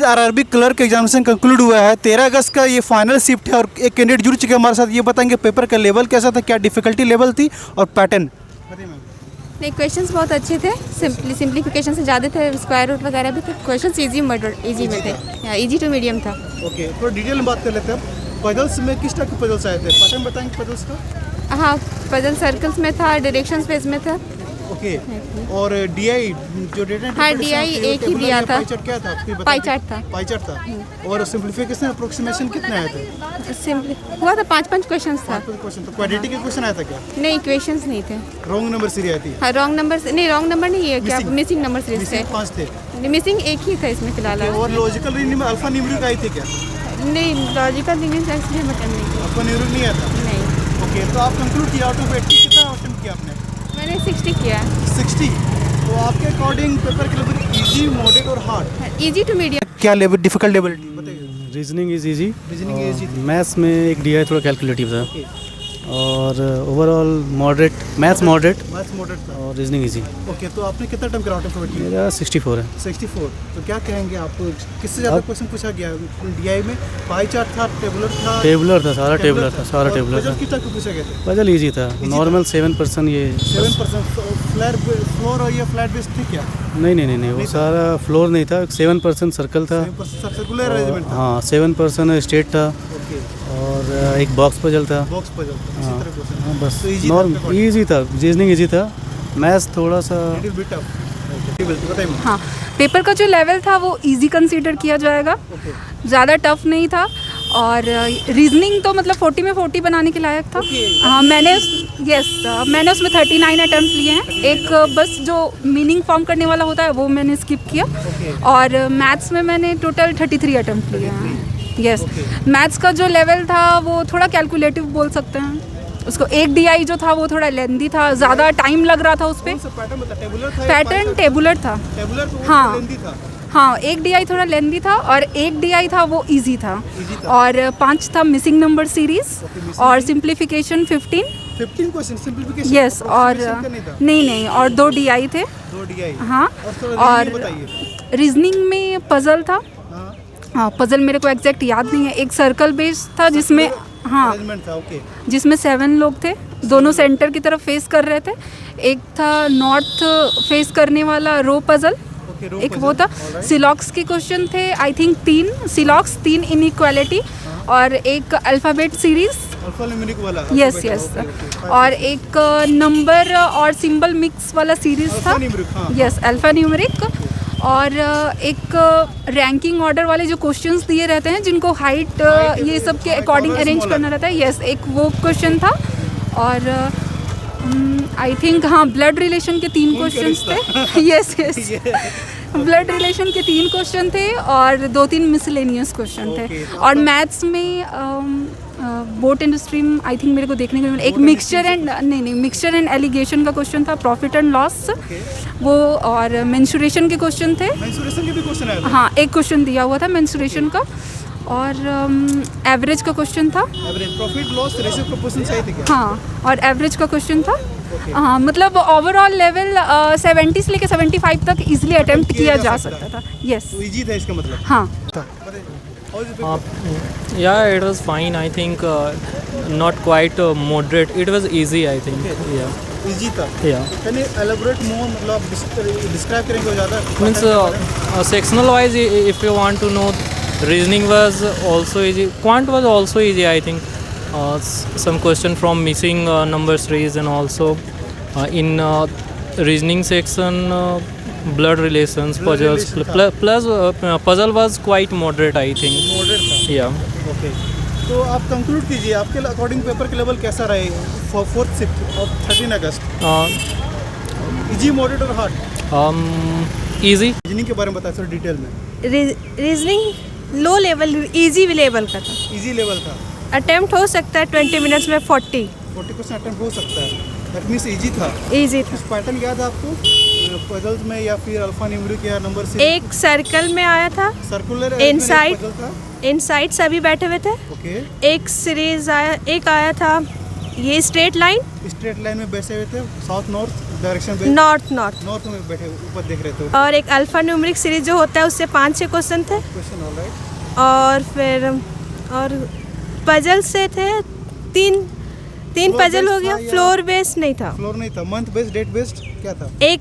RRB clerk examination conclude हुआ है। 13 अगस्त का ये फाइनल शिफ्ट है और एक कैंडिडेट जुड़ चुके हैं हमारे साथ। ये बताएंगे पेपर का लेवल कैसा था, क्या डिफिकल्टी लेवल थी और पैटर्न। नहीं, क्वेश्चंस बहुत अच्छे थे। सिंप्लीफिकेशन से ज़्यादा थे, स्क्वायर रूट वगैरह भी थे। क्वेश्चंस इजी में थे, इजी टू मीडियम था। ओके, तो डिटेल में बात कर लेते हैं। अब पजल्स में किस टाइप के पजल्स आए थे, पैटर्न बताएंगे पजल्स का। हाँ, पजल सर्कल्स में था, डायरेक्शन स्पेस में था। ओके, और डीआई जो डेटा, हाँ, DI एक ही दिया था। पाई चार्ट क्या था आपकी, पाई चार्ट था। पाई चार्ट था। और सिंप्लीफिकेशन अप्रोक्सीमेशन कितने आए थे? सिंपली हुआ था, 5 क्वेश्चंस था। क्वेश्चन तो क्वाड्रेटिक के क्वेश्चन आया था क्या? नहीं, इक्वेशंस नहीं थे। रॉन्ग नंबर सीरीज आई थी। हाँ, रॉन्ग नंबर नहीं है क्या, मिसिंग नंबर सीरीज थे। 5 थे। मिसिंग एक ही था इसमें फिलहाल। और लॉजिकल रीजनिंग में अल्फा न्यूमेरिक आई थी क्या? नहीं, लॉजिकल रीजनिंग एक्चुअली मतलब नहीं थी। अल्फा न्यूमेरिक नहीं आया था। नहीं, ओके, तो आप कंक्लूड किया आउट ऑफ 80 कितना अटेम्प्ट किया आपने? मैंने 60 किया। 60। तो आपके अकॉर्डिंग पेपर के लेवल इजी, मॉडरेट और हार्ड? Easy to medium. क्या लेवल डिफिकल्ट लेवल बताइए। Reasoning is easy. Reasoning easy थी। मैथ्स में एक डीआई थोड़ा कैलकुलेटिव था। ओके, और overall moderate, maths moderate maths moderate था। और रीजनिंग इजी। ओके, तो आपने कितना टाइम करा आउट ऑफ 80? मेरा 64 है। 64। तो क्या कहेंगे आप, किससे ज़्यादा क्वेश्चन पूछा गया? डीआई में पाई चार्ट था, टेबुलर था? टेबुलर था, सारा टेबुलर था, सारा टेबुलर था। किस टाइप का पूछा गया था? पजल इजी था, नॉर्मल 7% ये 7%। फ्लोर और ये फ्लैट बेस थी क्या? नहीं, वो सारा फ्लोर नहीं था, 7% सर्कल था। सर्कुलर अरेंजमेंट था। हाँ, 7% स्ट्रेट था ओके, और एक बॉक्स पजल था। बॉक्स पजल था, इसी तरह क्वेश्चन। हाँ, बस तो easy था नॉर्मल आपके ईजी था, रीजनिंग ईजी था। मैथ्स थोड़ा सा लिटिल बिट टफ। बताइए। हाँ, पेपर का जो लेवल था वो इजी कंसीडर किया जाएगा, ओके, ज़्यादा टफ नहीं था। और रीजनिंग तो मतलब 40 में 40 बनाने के लायक था। हाँ, मैंने उसमें 39 अटैम्प्ट लिए हैं। एक बस जो मीनिंग फॉर्म करने वाला होता है वो मैंने स्किप किया। और मैथ्स में मैंने टोटल 33 अटैम्प्ट लिए हैं। यस, मैथ्स का जो लेवल था वो थोड़ा कैलकुलेटिव बोल सकते हैं उसको। एक डीआई जो था वो थोड़ा लेंदी था, ज़्यादा टाइम लग रहा था उस पर। पैटर्न टेबुलर था। हाँ, एक डीआई थोड़ा लेंदी था और एक डीआई था वो इजी था। और 5 था मिसिंग नंबर सीरीज और सिंप्लीफिकेशन 15 क्वेश्चन सिंप्लीफिकेशन। यस, और नहीं, और 2 डीआई थे। 2 डीआई। हाँ, और रीजनिंग में पजल था। हाँ, पजल मेरे को एग्जैक्ट याद नहीं है। एक सर्कल बेस था जिसमें, हाँ, जिसमें 7 लोग थे, दोनों सेंटर की तरफ फेस कर रहे थे। एक था नॉर्थ फेस करने वाला रो पजल, एक वो था। सिलॉक्स के क्वेश्चन थे आई थिंक 3 सिलॉक्स, 3 इनइक्वालिटी और एक अल्फ़ाबेट सीरीज। यस, और एक नंबर और सिंबल मिक्स वाला सीरीज था। Yes, alpha numeric. और एक रैंकिंग ऑर्डर वाले जो क्वेश्चंस दिए रहते हैं जिनको हाइट ये सब के अकॉर्डिंग अरेंज करना रहता है। यस, एक वो क्वेश्चन था। और आई थिंक हाँ, ब्लड रिलेशन के 3 क्वेश्चंस थे। यस, ब्लड रिलेशन के 3 क्वेश्चन थे और 2-3 मिसलेनियस क्वेश्चन थे। और मैथ्स में boat and stream I think मेरे को देखने को एक मिक्सचर एंड एलिगेशन का क्वेश्चन था, प्रॉफिट एंड लॉस वो। और मेंसुरेशन के क्वेश्चन थे। हाँ, एक क्वेश्चन दिया हुआ था मेंसुरेशन का। और एवरेज का क्वेश्चन था। प्रॉफिट लॉस रेशियो प्रोपोर्शन सही थी क्या? हाँ, और एवरेज का क्वेश्चन था। हाँ, मतलब ओवरऑल लेवल 70 से लेकर 75 तक इजीली अटेम्प्ट किया जा सकता था। यस, तो इजी था इसका मतलब। हाँ। Yeah, it was fine. I think not quite moderate. It was easy. I think. Okay. Yeah. Easy था। Yeah. Can you elaborate more, मतलब डिस्क्राइब करेंगे ज़्यादा? Means sectional wise, if you want to know, reasoning was also easy. Quant was also easy. I think some question from missing number series and also in reasoning section. Blood relations, puzzles, plus puzzle was quite moderate, I think. Moderate था। Yeah. Okay, तो आप conclude कीजिए आपके according paper के level कैसा रहे fourth shift of 13 August? Easy, moderate और hard? Easy. Reasoning के बारे में बताएं सर डिटेल में। Reasoning low level, easy level का था। इजी लेवल था। अटेम्प्ट हो सकता है 20 मिनट्स में 40% अटेम्प्ट हो सकता है। दैट मीन्स इजी था। इजी था। पैटर्न याद है आपको पजल्स में या फिर अल्फा न्यूमेरिक या नंबर से? एक सर्कल में आया था, सर्कुलर इनसाइड सभी बैठे हुए थे। ओके, एक सीरीज आया था ये स्ट्रेट लाइन में बैठे हुए थे, south north direction north north में बैठे ऊपर देख रहे थे और एक अल्फा न्यूमेरिक सीरीज जो होता है उससे 5-6 क्वेश्चन थे क्वेश्चन। ऑलराइट। और फिर और पजल से थे तीन Floor पजल based हो गया। था या- फ्लोर बेस्ड नहीं था, फ्लोर नहीं था, मंथ बेस्ड, डेट बेस्ड क्या था? एक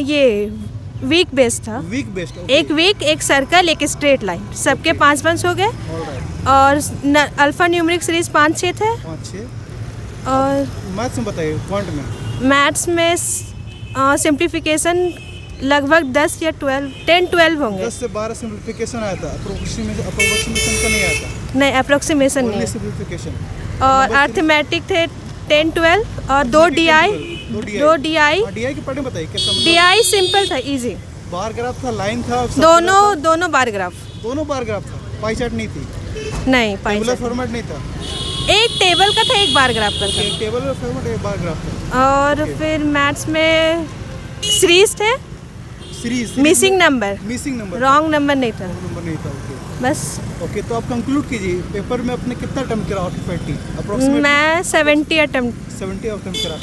ये वीक बेस्ड था। Week based. एक वीक, एक सर्कल, एक स्ट्रेट लाइन, सबके 5-5 हो गए। ऑलराइट। और अल्फा न्यूमेरिक सीरीज 5-6 थे। 5-6। और मैथ्स में बताइए, क्वांट में। मैथ्स में सिंप्लीफिकेशन लगभग 10 या 10-12 होंगे। 10 से 12 सिंप्लीफिकेशन आया था, अप्रोक्सीमेशन का नहीं आया था, नहीं, अप्रोक्सीमेशन ओनली नहीं। सिंप्लीफिकेशन। और अर्थमेटिक थे 10-12 और 2 DI। डीआई के पार्ट में बताइए कैसा, मतलब DI सिंपल था, इजी। बार ग्राफ था, लाइन था, सब दोनों बार ग्राफ। दोनों बार ग्राफ था, पाई चार्ट नहीं थी, नहीं, पाई टेबुलर चार्ट। फॉर्मेट नहीं था, एक टेबल का था, एक बार ग्राफ का था। एक टेबल फॉर्मेट, एक बार ग्राफ था। और फिर मैथ्स में सीरीज थे, series missing number, wrong number नहीं था, नंबर नहीं था। ओके बस। ओके, तो आप कंक्लूड कीजिए, पेपर में अपने कितना अटेम्प्ट करा आउट ऑफ 80? अप्रोक्सीमेट मैं 70 अटेम्प्ट 70 अटेम्प्ट करा।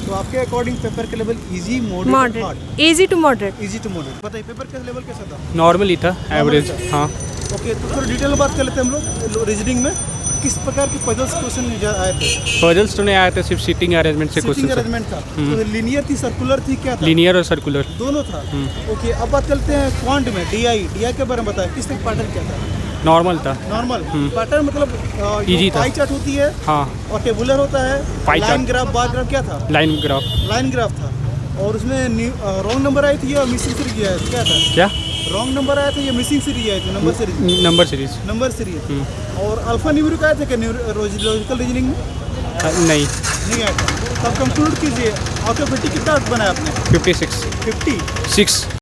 तो आपके अकॉर्डिंग पेपर का level easy, moderate, hard? Moderate, easy to moderate. Easy to moderate. बताइए पेपर का लेवल कैसा था? नॉर्मल ही था, एवरेज। हाँ। ओके, तो थोड़ा डिटेल में बात कर लेते हैं हम लोग। रीजनिंग में किस प्रकार के पजल्स क्वेश्चन आए थे? पजल्स तो नहीं आए थे, सिर्फ सीटिंग अरेंजमेंट से सिटिंग क्वेश्चन। अरेंजमेंट था, तो लीनियर थी, सर्कुलर थी, क्या था? लीनियर और सर्कुलर दोनों था। ओके, अब बात करते हैं क्वांट में। डीआई के बारे में बताएं, किस तरह पैटर्न क्या था? नॉर्मल था। नॉर्मल पैटर्न, मतलब Easy था। पाई चार्ट होती है हाँ, और टेबुलर होता है, pie line chart. Graph, bar graph, क्या था? Line graph. लाइन ग्राफ था। और उसमें रॉन्ग नंबर आई थी या मिसिंग सीरीज आया था, क्या था? क्या? रॉन्ग नंबर आया था या मिसिंग सीरीज आई थी? Number series. Number series. और अल्फा न्यूमेरिक आया था क्या लॉजिकल रीजनिंग में? नहीं। नहीं आया था। तब कंक्लूड कीजिए, आउट ऑफ 80 कितना बनाया आपने? 56। 50? 6।